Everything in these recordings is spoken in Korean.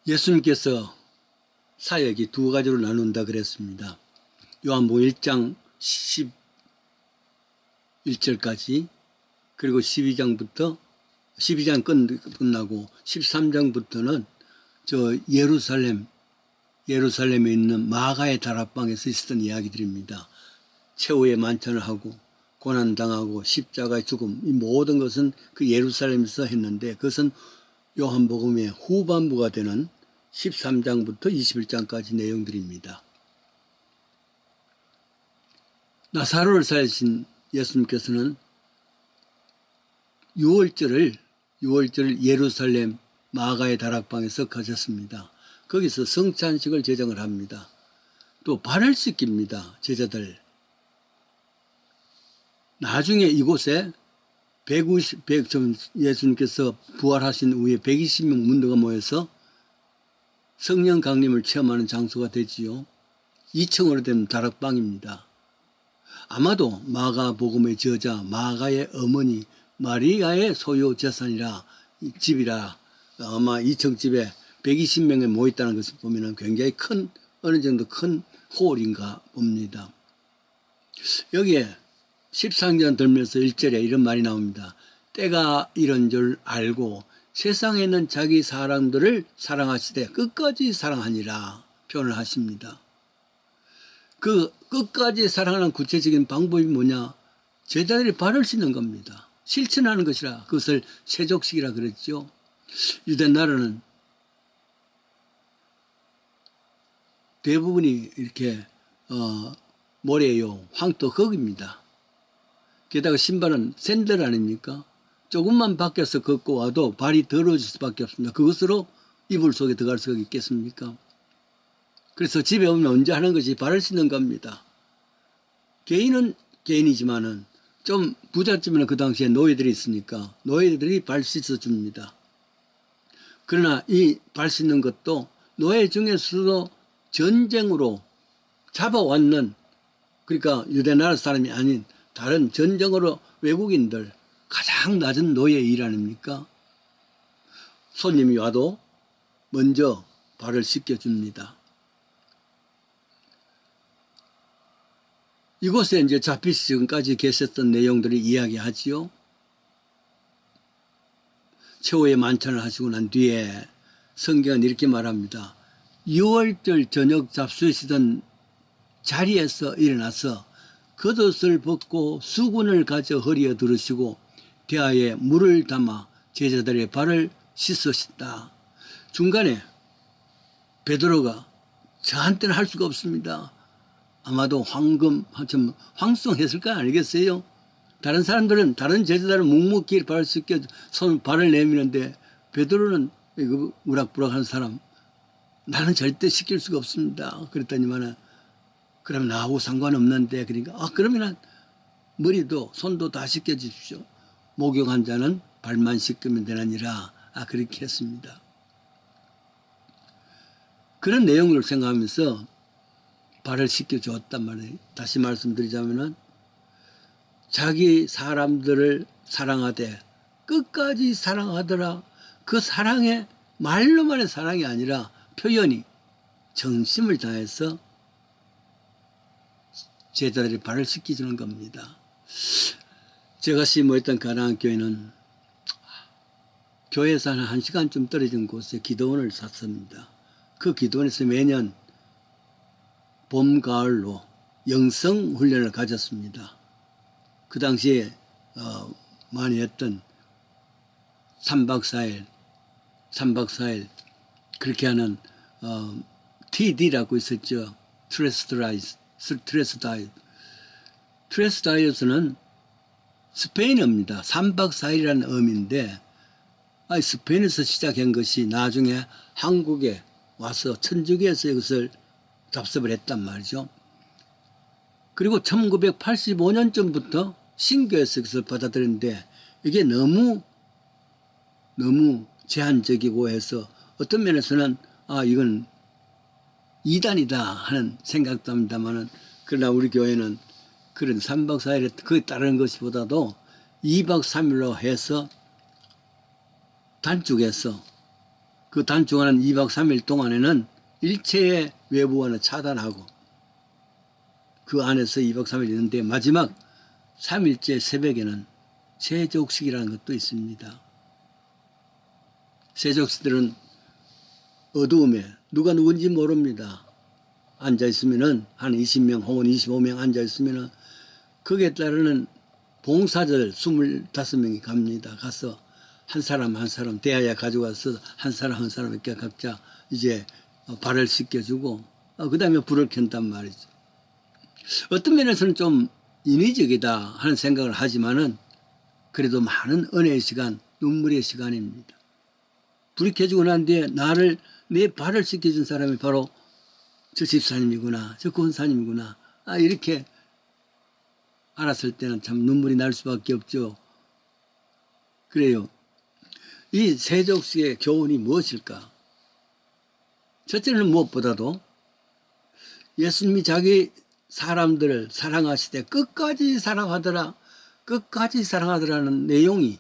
예수님께서 사역이 두 가지로 나눈다 그랬습니다. 요한복음 1장 11절까지 그리고 12장 끝나고 13장부터는 저 예루살렘에 있는 마가의 다락방에서 있었던 이야기들입니다. 최후의 만찬을 하고 고난당하고 십자가의 죽음, 이 모든 것은 그 예루살렘에서 했는데 그것은 요한복음의 후반부가 되는 13장부터 21장까지 내용들입니다. 나사로를 살리신 예수님께서는 6월절을 예루살렘 마가의 다락방에서 가졌습니다. 거기서 성찬식을 제정을 합니다. 또 발을 씻깁니다. 제자들. 나중에 이곳에 예수님께서 부활하신 후에 120명 문도가 모여서 성령 강림을 체험하는 장소가 되지요. 2층으로 된 다락방입니다. 아마도 마가복음의 저자 마가의 어머니 마리아의 소유 재산이라 집이라 아마 2층 집에 120명이 모였다는 것을 보면 굉장히 어느 정도 큰 홀인가 봅니다. 여기에 13년 들면서 1절에 이런 말이 나옵니다. 때가 이런 줄 알고 세상에는 자기 사람들을 사랑하시되 끝까지 사랑하니라 표현을 하십니다. 그 끝까지 사랑하는 구체적인 방법이 뭐냐? 제자들이 발을 씻는 겁니다. 실천하는 것이라 그것을 세족식이라 그랬죠. 유대 나라는 대부분이 이렇게 모래요, 황토 흙입니다. 게다가 신발은 샌들 아닙니까? 조금만 밖에서 걷고 와도 발이 더러워질 수밖에 없습니다. 그것으로 이불 속에 들어갈 수가 있겠습니까? 그래서 집에 오면 언제 하는 것이 발을 씻는 겁니다. 개인은 개인이지만은 좀 부잣집에는 그 당시에 노예들이 있으니까 노예들이 발 씻어줍니다. 그러나 이 발 씻는 것도 노예 중에서도 전쟁으로 잡아왔는, 그러니까 유대 나라 사람이 아닌 다른 전쟁으로 외국인들, 가장 낮은 노예의 일 아닙니까? 손님이 와도 먼저 발을 씻겨줍니다. 이곳에 이제 잡히시 지금까지 계셨던 내용들을 이야기하지요. 최후의 만찬을 하시고 난 뒤에 성경은 이렇게 말합니다. 6월절 저녁 잡수시던 자리에서 일어나서 겉옷을 벗고 수건을 가져 허리에 두르시고 대야에 물을 담아 제자들의 발을 씻으셨다. 중간에 베드로가 저한테는 할 수가 없습니다. 아마도 황송했을 거 아니겠어요? 다른 사람들은, 다른 제자들은 묵묵히 발을 씻겨 발을 내미는데 베드로는 우락부락한 사람, 나는 절대 시킬 수가 없습니다. 그랬더니만은 그럼 나하고 상관없는데, 그러니까 그러면은 머리도 손도 다 씻겨 주십시오. 목욕한 자는 발만 씻기면 되느니라. 그렇게 했습니다. 그런 내용을 생각하면서 발을 씻겨 주었단 말이에요. 다시 말씀드리자면은 자기 사람들을 사랑하되 끝까지 사랑하더라. 그 사랑의 말로만의 사랑이 아니라 표현이 정심을 다해서 제자들이 발을 씻겨주는 겁니다. 제가 심모했던 가나안 교회는 교회에서 한 1시간쯤 떨어진 곳에 기도원을 샀습니다. 그 기도원에서 매년 봄, 가을로 영성 훈련을 가졌습니다. 그 당시에 많이 했던 3박 4일 그렇게 하는 TD라고 있었죠. 트레스다이어스는 스페인어입니다. 3박 4일이라는 의미인데 스페인에서 시작한 것이 나중에 한국에 와서 천주교에서 이것을 답습을 했단 말이죠. 그리고 1985년쯤부터 신교에서 이것을 받아들였는데 이게 너무 제한적이고 해서 어떤 면에서는 이건 이단이다 하는 생각도 합니다만은, 그러나 우리 교회는 그런 3박 4일에 그에 따르는 것보다도 2박 3일로 해서 단축해서 그 단축하는 2박 3일 동안에는 일체의 외부와는 차단하고 그 안에서 2박 3일 있는데 마지막 3일째 새벽에는 세족식이라는 것도 있습니다. 세족식들은 어두움에 누가 누군지 모릅니다. 앉아있으면은 한 20명 혹은 25명 앉아있으면은 거기에 따르는 봉사자들 25명이 갑니다. 가서 한 사람 한 사람 대하여 가져가서 한 사람 한 사람 이렇게 각자 이제 발을 씻겨주고 그 다음에 불을 켠단 말이죠. 어떤 면에서는 좀 인위적이다 하는 생각을 하지만은 그래도 많은 은혜의 시간, 눈물의 시간입니다. 불이 켜지고 난 뒤에 나를 내 발을 씻겨준 사람이 바로 저 집사님이구나, 저 권사님이구나, 이렇게 알았을 때는 참 눈물이 날 수밖에 없죠. 그래요. 이 세족식의 교훈이 무엇일까? 첫째는 무엇보다도 예수님이 자기 사람들을 사랑하시되 끝까지 사랑하더라, 끝까지 사랑하더라는 내용이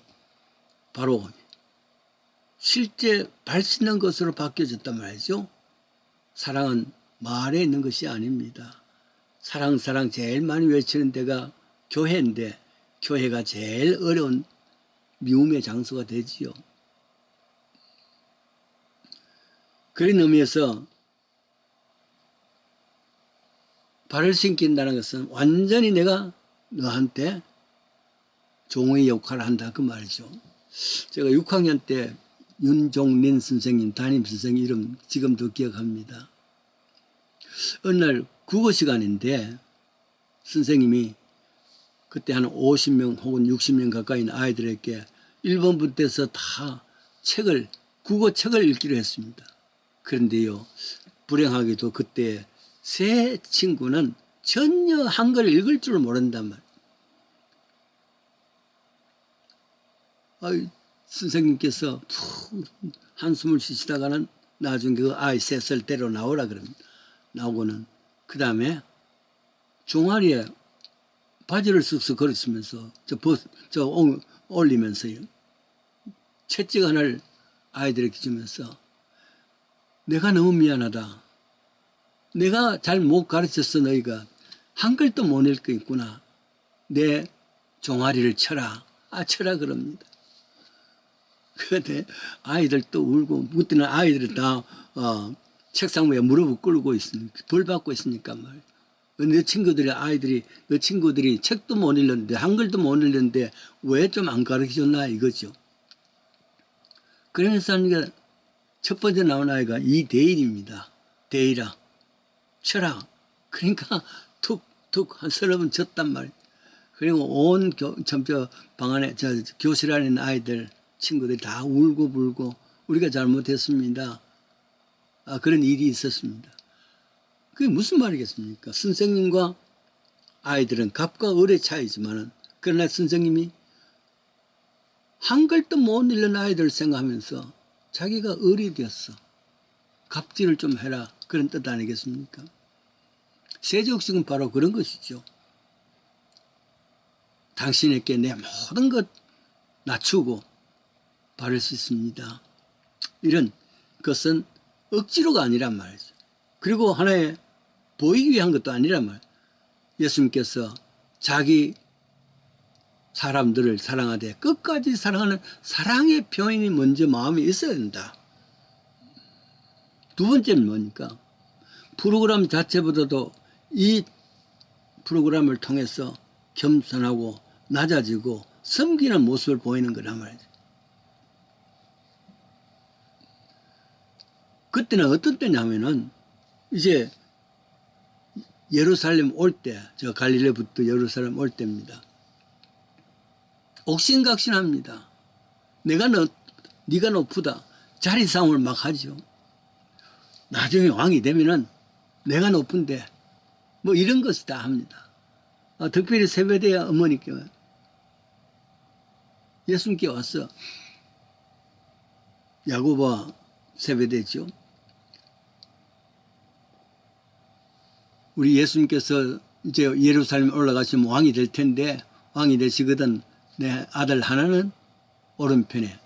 바로 실제 발 씻는 것으로 바뀌어졌단 말이죠. 사랑은 말에 있는 것이 아닙니다. 사랑 사랑 제일 많이 외치는 데가 교회인데 교회가 제일 어려운 미움의 장소가 되지요. 그런 의미에서 발을 씻긴다는 것은 완전히 내가 너한테 종의 역할을 한다 그 말이죠. 제가 6학년 때 윤종린 선생님, 담임 선생님 이름 지금도 기억합니다. 어느 날 국어 시간인데 선생님이 그때 한 50명 혹은 60명 가까이 있는 아이들에게 1번부터 다 국어 책을 읽기로 했습니다. 그런데요, 불행하게도 그때 세 친구는 전혀 한글을 읽을 줄 모른단 말이에요. 선생님께서 푹 한숨을 쉬시다가는 나중에 그 아이 셋을 데려 나오라 그럽니다. 나오고는 그 다음에 종아리에 바지를 쓱쓱 걸으시면서 올리면서요. 채찍 하나를 아이들에게 주면서 내가 너무 미안하다. 내가 잘 못 가르쳤어. 너희가 한글도 못 읽고 있구나. 내 종아리를 쳐라. 쳐라 그럽니다. 그런데 아이들 또 울고 그때는 아이들이 다 책상 위에 무릎을 꿇고 있으니까 벌 받고 있으니까 말이야. 너 친구들이 책도 못 읽는데 한글도 못 읽는데 왜 좀 안 가르쳐줬나 이거죠. 그러면서 첫 번째 나온 아이가 이대일입니다. 대일아 쳐라. 그러니까 툭툭 한 서너 번 쳤단 말이에요. 그리고 온 방 안에 교실 안에 있는 아이들 친구들이 다 울고 불고 우리가 잘못했습니다. 그런 일이 있었습니다. 그게 무슨 말이겠습니까? 선생님과 아이들은 갑과 을의 차이지만은 그러나 선생님이 한글도 못 읽는 아이들을 생각하면서 자기가 을이 되었어. 갑질을 좀 해라. 그런 뜻 아니겠습니까? 세족식은 바로 그런 것이죠. 당신에게 내 모든 것 낮추고 바를 수 있습니다. 이런 것은 억지로가 아니란 말이죠. 그리고 하나의 보이기 위한 것도 아니란 말이에요. 예수님께서 자기 사람들을 사랑하되 끝까지 사랑하는 사랑의 표현이 먼저 마음에 있어야 된다. 두 번째는 뭐니까? 프로그램 자체보다도 이 프로그램을 통해서 겸손하고 낮아지고 섬기는 모습을 보이는 거란 말이죠. 그때는 어떤 때냐면은 이제 예루살렘 올 때, 저 갈릴레부터 예루살렘 올 때입니다. 옥신각신합니다. 네가 높다. 자리 싸움을 막 하죠. 나중에 왕이 되면은 내가 높은데 뭐 이런 것을 다 합니다. 특별히 세베대의 어머니께 예수님께 와서 야고보와 세베대죠. 우리 예수님께서 이제 예루살렘에 올라가시면 왕이 될 텐데 왕이 되시거든 내 아들 하나는 오른편에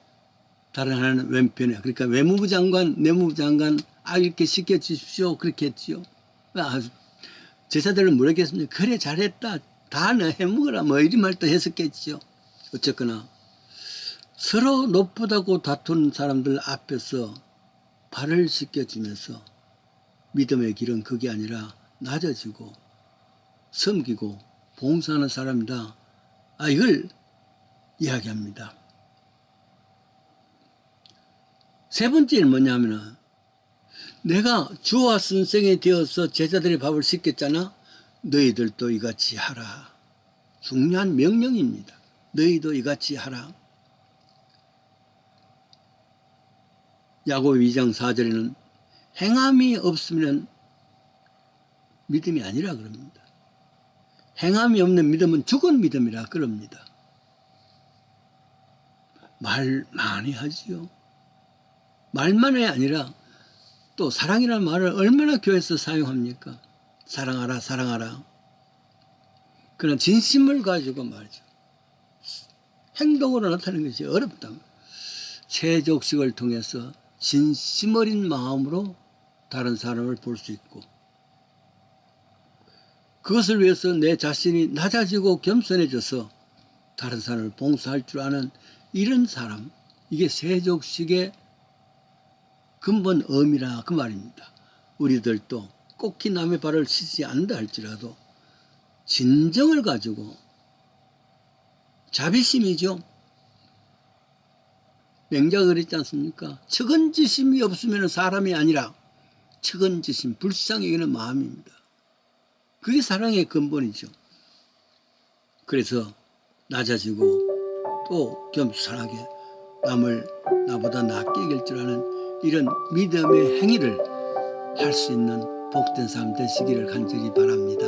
다른 하나는 왼편에. 그러니까 외무부 장관, 내무부 장관 이렇게 시켜주십시오. 그렇게 했지요. 제자들은 뭐랬겠습니까? 그래 잘했다. 다 너 해먹으라. 뭐 이런 말도 했었겠지요. 어쨌거나 서로 높다고 다투는 사람들 앞에서 발을 씻겨주면서 믿음의 길은 그게 아니라 낮아지고 섬기고 봉사하는 사람이다. 이걸 이야기합니다. 세 번째는 뭐냐면은 내가 주와 선생이 되어서 제자들의 밥을 씻겼잖아. 너희들도 이같이 하라. 중요한 명령입니다. 너희도 이같이 하라. 야고보 2장 4절에는 행함이 없으면 믿음이 아니라 그럽니다. 행함이 없는 믿음은 죽은 믿음이라 그럽니다. 말 많이 하지요. 말만이 아니라 또 사랑이라는 말을 얼마나 교회에서 사용합니까? 사랑하라, 사랑하라. 그런 진심을 가지고 말이죠. 행동으로 나타내는 것이 어렵다. 세족식을 통해서 진심 어린 마음으로 다른 사람을 볼 수 있고, 그것을 위해서 내 자신이 낮아지고 겸손해져서 다른 사람을 봉사할 줄 아는 이런 사람, 이게 세족식의 근본 의미라 그 말입니다. 우리들도 꼭히 남의 발을 씻지 않는다 할지라도 진정을 가지고, 자비심이죠. 맹자가 그랬지 않습니까? 측은지심이 없으면 사람이 아니라 측은지심, 불쌍히 여기는 마음입니다. 그게 사랑의 근본이죠. 그래서 낮아지고 또 겸손하게 남을 나보다 낫게 이길 줄 아는 이런 믿음의 행위를 할 수 있는 복된 삶 되시기를 간절히 바랍니다.